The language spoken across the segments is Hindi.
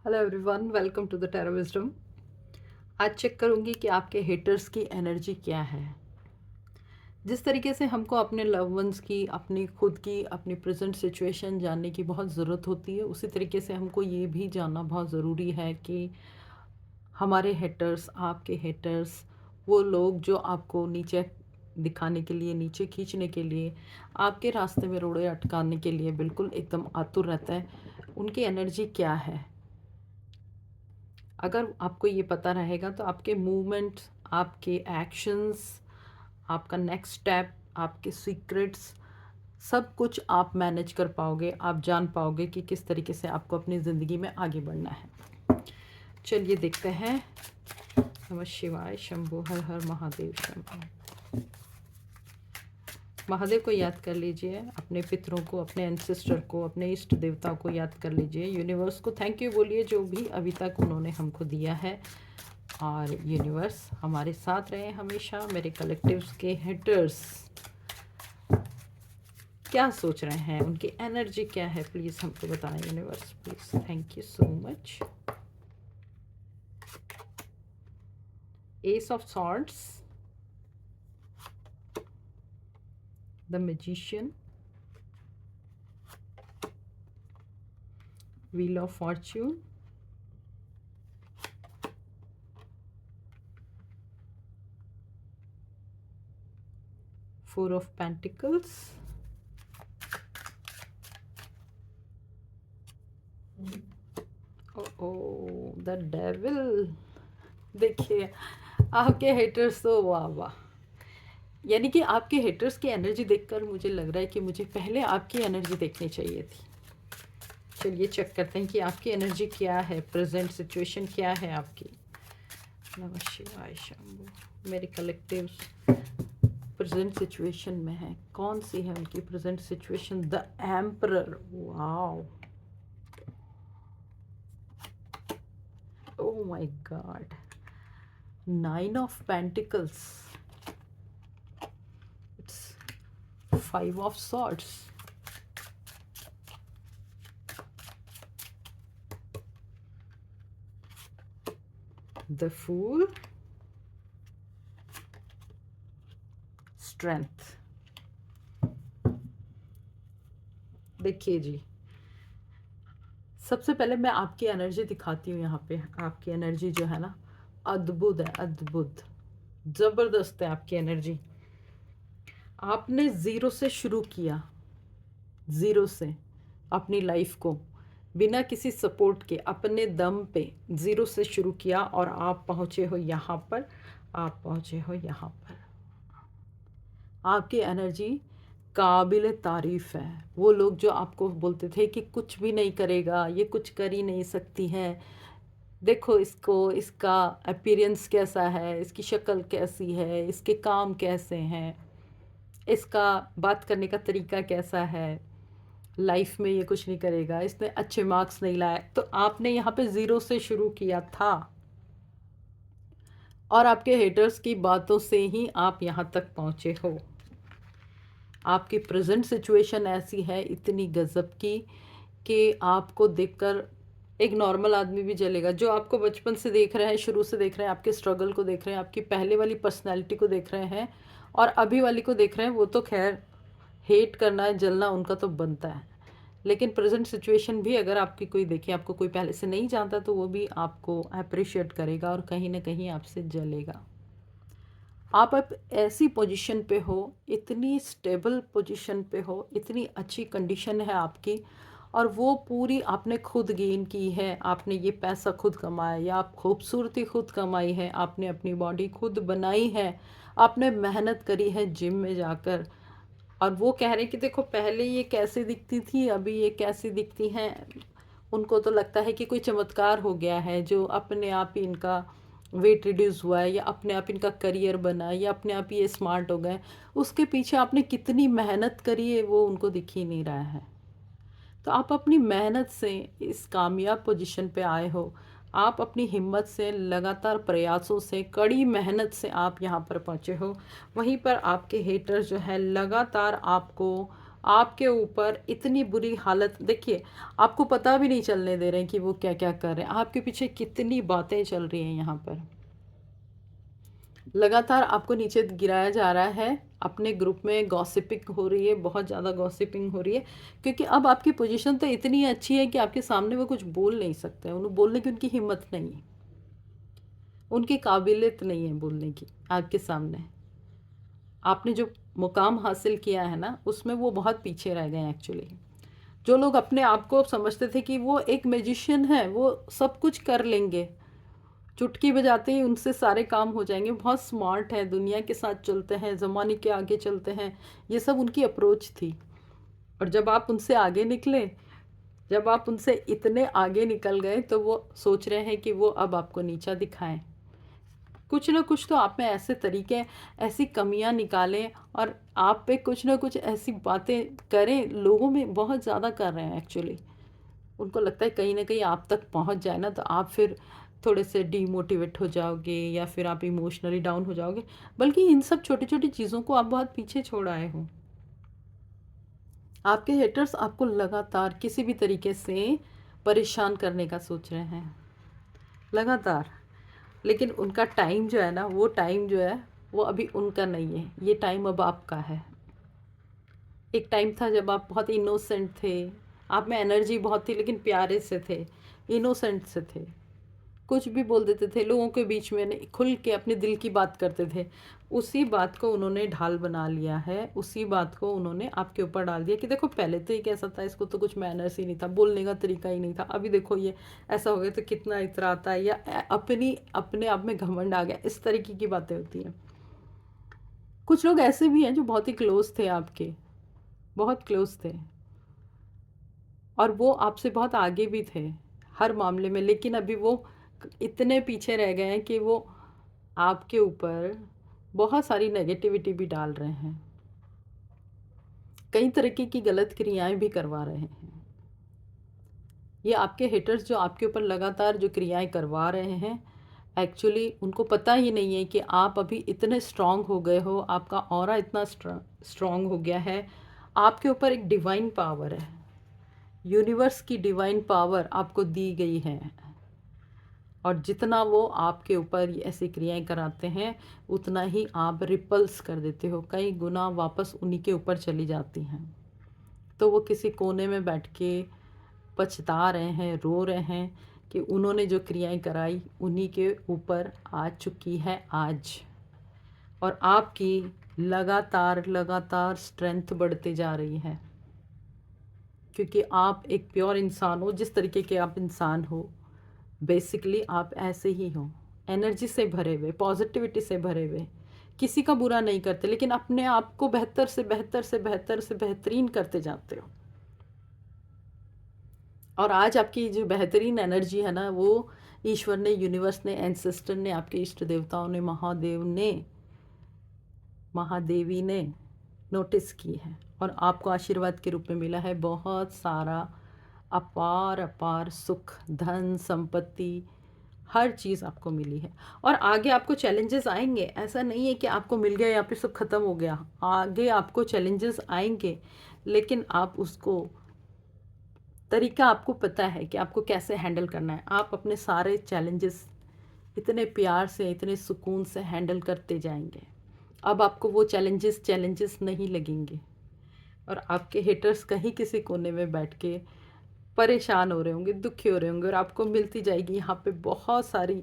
Hello everyone, welcome to the tarot wisdom. आज चेक करूंगी कि आपके हेटर्स की एनर्जी क्या है। जिस तरीके से हमको अपने लव वंस की, अपनी खुद की, अपनी प्रेजेंट सिचुएशन जानने की बहुत ज़रूरत होती है, उसी तरीके से हमको ये भी जानना बहुत ज़रूरी है कि हमारे हेटर्स, आपके हेटर्स, वो लोग जो आपको नीचे दिखाने के लिए, नीचे खींचने के लिए, आपके रास्ते में रोड़े अटकाने के लिए बिल्कुल एकदम आतुर रहता है, उनकी एनर्जी क्या है। अगर आपको ये पता रहेगा तो आपके मूवमेंट्स, आपके एक्शंस, आपका नेक्स्ट स्टेप, आपके सीक्रेट्स, सब कुछ आप मैनेज कर पाओगे। आप जान पाओगे कि किस तरीके से आपको अपनी ज़िंदगी में आगे बढ़ना है। चलिए देखते हैं। नमः शिवाय, शंभो हर हर महादेव शंभो। महादेव को याद कर लीजिए, अपने पितरों को, अपने एंसेस्टर को, अपने इष्ट देवताओं को याद कर लीजिए। यूनिवर्स को थैंक यू बोलिए जो भी अभी तक उन्होंने हमको दिया है, और यूनिवर्स हमारे साथ रहे हमेशा। मेरे कलेक्टिव्स के हेटर्स क्या सोच रहे हैं, उनकी एनर्जी क्या है, प्लीज़ हमको बताएं universe, please. Thank you so much. Ace of swords, the magician, wheel of fortune, four of pentacles, oh the devil. देखिए आपके हेटर्स तो वाह वाह, यानी कि आपके हेटर्स की एनर्जी देखकर मुझे लग रहा है कि मुझे पहले आपकी एनर्जी देखनी चाहिए थी। चलिए चेक करते हैं कि आपकी एनर्जी क्या है, प्रेजेंट सिचुएशन क्या है आपकी। नमः शिवाय शंभू। मेरे कलेक्टिव्स प्रेजेंट सिचुएशन में है, कौन सी है उनकी present situation? The emperor. Wow, oh my god, 9 of pentacles, it's 5 of swords, the fool, strength। देखिए जी, सबसे पहले मैं आपकी एनर्जी दिखाती हूँ। यहाँ पे आपकी एनर्जी जो है ना, अद्भुत है, अद्भुत, ज़बरदस्त है आपकी एनर्जी। आपने ज़ीरो से शुरू किया, ज़ीरो से अपनी लाइफ को बिना किसी सपोर्ट के, अपने दम पे ज़ीरो से शुरू किया, और आप पहुँचे हो यहाँ पर, आप पहुँचे हो यहाँ पर। आपकी एनर्जी काबिल तारीफ़ है। वो लोग जो आपको बोलते थे कि कुछ भी नहीं करेगा, ये कुछ कर ही नहीं सकती है, देखो इसको, इसका अपीयरेंस कैसा है, इसकी शक्ल कैसी है, इसके काम कैसे हैं, इसका बात करने का तरीका कैसा है, लाइफ में ये कुछ नहीं करेगा, इसने अच्छे मार्क्स नहीं लाए, तो आपने यहाँ पे ज़ीरो से शुरू किया था, और आपके हेटर्स की बातों से ही आप यहाँ तक पहुँचे हो। आपकी प्रेजेंट सिचुएशन ऐसी है, इतनी गज़ब की, कि आपको देखकर एक नॉर्मल आदमी भी जलेगा। जो आपको बचपन से देख रहे हैं, शुरू से देख रहे हैं, आपके स्ट्रगल को देख रहे हैं, आपकी पहले वाली पर्सनैलिटी को देख रहे हैं, और अभी वाली को देख रहे हैं, वो तो खैर हेट करना है, जलना उनका तो बनता है। लेकिन प्रेजेंट सिचुएशन भी अगर आपकी कोई देखे, आपको कोई पहले से नहीं जानता, तो वो भी आपको अप्रिशिएट करेगा और कहीं ना कहीं आपसे जलेगा। आप अब ऐसी पोजीशन पे हो, इतनी स्टेबल पोजीशन पे हो, इतनी अच्छी कंडीशन है आपकी, और वो पूरी आपने खुद गेन की है। आपने ये पैसा खुद कमाया, या आप खूबसूरती खुद कमाई है, आपने अपनी बॉडी खुद बनाई है, आपने मेहनत करी है जिम में जाकर। और वो कह रहे हैं कि देखो पहले ये कैसे दिखती थी, अभी ये कैसी दिखती हैं। उनको तो लगता है कि कोई चमत्कार हो गया है, जो अपने आप ही इनका वेट रिड्यूस हुआ है, या अपने आप इनका करियर बना है, या अपने आप ये स्मार्ट हो गए। उसके पीछे आपने कितनी मेहनत करी है वो उनको दिख ही नहीं रहा है। तो आप अपनी मेहनत से इस कामयाब पोजीशन पे आए हो। आप अपनी हिम्मत से, लगातार प्रयासों से, कड़ी मेहनत से आप यहाँ पर पहुँचे हो। वहीं पर आपके हेटर जो है लगातार आपको आपके ऊपर इतनी बुरी हालत, देखिए आपको पता भी नहीं चलने दे रहे हैं कि वो क्या क्या कर रहे हैं, आपके पीछे कितनी बातें चल रही हैं यहाँ पर। लगातार आपको नीचे गिराया जा रहा है, अपने ग्रुप में गॉसिपिंग हो रही है, बहुत ज़्यादा गॉसिपिंग हो रही है, क्योंकि अब आपकी पोजीशन तो इतनी अच्छी है कि आपके सामने वो कुछ बोल नहीं सकते, उन्हें बोलने की उनकी हिम्मत नहीं है, उनकी काबिलियत नहीं है बोलने की आपके सामने। आपने जो मुकाम हासिल किया है ना, उसमें वो बहुत पीछे रह गए एक्चुअली। जो लोग अपने आप को समझते थे कि वो एक मैजिशियन है, वो सब कुछ कर लेंगे, चुटकी बजाते ही उनसे सारे काम हो जाएंगे, बहुत स्मार्ट है, दुनिया के साथ चलते हैं, ज़माने के आगे चलते हैं, ये सब उनकी अप्रोच थी। और जब आप उनसे आगे निकले, जब आप उनसे इतने आगे निकल गए, तो वो सोच रहे हैं कि वो अब आपको नीचा दिखाएं। कुछ ना कुछ तो आप में ऐसे तरीके, ऐसी कमियां निकालें, और आप पे कुछ ना कुछ ऐसी बातें करें, लोगों में बहुत ज़्यादा कर रहे हैं एक्चुअली। उनको लगता है कहीं ना कहीं आप तक पहुंच जाए ना, तो आप फिर थोड़े से डीमोटिवेट हो जाओगे, या फिर आप इमोशनली डाउन हो जाओगे। बल्कि इन सब छोटी छोटी चीज़ों को आप बहुत पीछे छोड़ आए हो। आपके हेटर्स आपको लगातार किसी भी तरीके से परेशान करने का सोच रहे हैं, लगातार। लेकिन उनका टाइम जो है ना, वो टाइम जो है वो अभी उनका नहीं है, ये टाइम अब आपका है। एक टाइम था जब आप बहुत इनोसेंट थे, आप में एनर्जी बहुत थी, लेकिन प्यारे से थे, इनोसेंट से थे, कुछ भी बोल देते थे लोगों के बीच में, नहीं खुल के अपने दिल की बात करते थे। उसी बात को उन्होंने ढाल बना लिया है, उसी बात को उन्होंने आपके ऊपर डाल दिया कि देखो पहले तो ये कैसा था, इसको तो कुछ मैनर्स ही नहीं था, बोलने का तरीका ही नहीं था, अभी देखो ये ऐसा हो गया, तो कितना इतराता है, या अपने आप में घमंड आ गया, इस तरीके की बातें होती हैं। कुछ लोग ऐसे भी हैं जो बहुत ही क्लोज थे आपके, बहुत क्लोज थे, और वो आपसे बहुत आगे भी थे हर मामले में, लेकिन अभी वो इतने पीछे रह गए हैं कि वो आपके ऊपर बहुत सारी नेगेटिविटी भी डाल रहे हैं, कई तरीके की गलत क्रियाएं भी करवा रहे हैं। ये आपके हेटर्स जो आपके ऊपर लगातार जो क्रियाएं करवा रहे हैं, एक्चुअली उनको पता ही नहीं है कि आप अभी इतने स्ट्रांग हो गए हो, आपका ऑरा इतना स्ट्रांग हो गया है, आपके ऊपर एक डिवाइन पावर है, यूनिवर्स की डिवाइन पावर आपको दी गई है। और जितना वो आपके ऊपर ऐसी क्रियाएं कराते हैं, उतना ही आप रिपल्स कर देते हो, कई गुना वापस उन्हीं के ऊपर चली जाती हैं। तो वो किसी कोने में बैठ के पछता रहे हैं, रो रहे हैं कि उन्होंने जो क्रियाएं कराई उन्हीं के ऊपर आ चुकी है आज। और आपकी लगातार लगातार स्ट्रेंथ बढ़ती जा रही है, क्योंकि आप एक प्योर इंसान हो, जिस तरीके के आप इंसान हो, बेसिकली आप ऐसे ही हो, एनर्जी से भरे हुए, पॉजिटिविटी से भरे हुए, किसी का बुरा नहीं करते, लेकिन अपने आप को बेहतर से बेहतर से बेहतर से बेहतरीन करते जाते हो। और आज आपकी जो बेहतरीन एनर्जी है ना, वो ईश्वर ने, यूनिवर्स ने, एंसेस्टर ने, आपके इष्ट देवताओं ने, महादेव ने, महादेवी ने नोटिस की है, और आपको आशीर्वाद के रूप में मिला है बहुत सारा अपार अपार सुख, धन, संपत्ति, हर चीज़ आपको मिली है। और आगे आपको चैलेंजेस आएंगे, ऐसा नहीं है कि आपको मिल गया या फिर सब खत्म हो गया, आगे आपको चैलेंजेस आएंगे, लेकिन आप उसको तरीका आपको पता है कि आपको कैसे हैंडल करना है। आप अपने सारे चैलेंजेस इतने प्यार से, इतने सुकून से हैंडल करते जाएंगे। अब आपको वो चैलेंजेस नहीं लगेंगे, और आपके हेटर्स कहीं किसी कोने में बैठ के परेशान हो रहे होंगे, दुखी हो रहे होंगे, और आपको मिलती जाएगी यहाँ पे बहुत सारी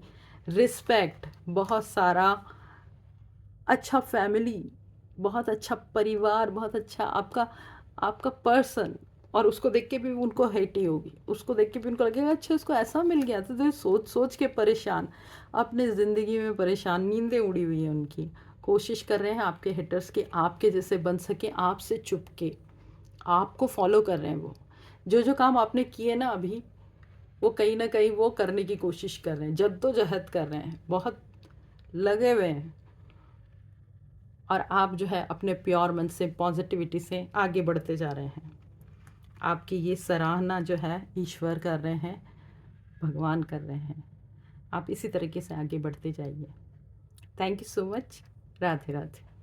रिस्पेक्ट, बहुत सारा अच्छा फैमिली, बहुत अच्छा परिवार, बहुत अच्छा आपका आपका पर्सन। और उसको देख के भी उनको हेटी होगी, उसको देख के भी उनको लगेगा अच्छा इसको ऐसा मिल गया, तो सोच सोच के परेशान, अपने ज़िंदगी में परेशान, नींदें उड़ी हुई हैं उनकी, कोशिश कर रहे हैं आपके हिटर्स के आपके जैसे बन सके, आपसे चुप के, आपको फॉलो कर रहे हैं। वो जो जो काम आपने किए ना अभी, वो कहीं ना कहीं वो करने की कोशिश कर रहे हैं, जद्दोजहद कर रहे हैं, बहुत लगे हुए हैं। और आप जो है अपने प्योर मन से, पॉजिटिविटी से आगे बढ़ते जा रहे हैं। आपकी ये सराहना जो है ईश्वर कर रहे हैं, भगवान कर रहे हैं। आप इसी तरीके से आगे बढ़ते जाइए। Thank you so much. Radhe Radhe.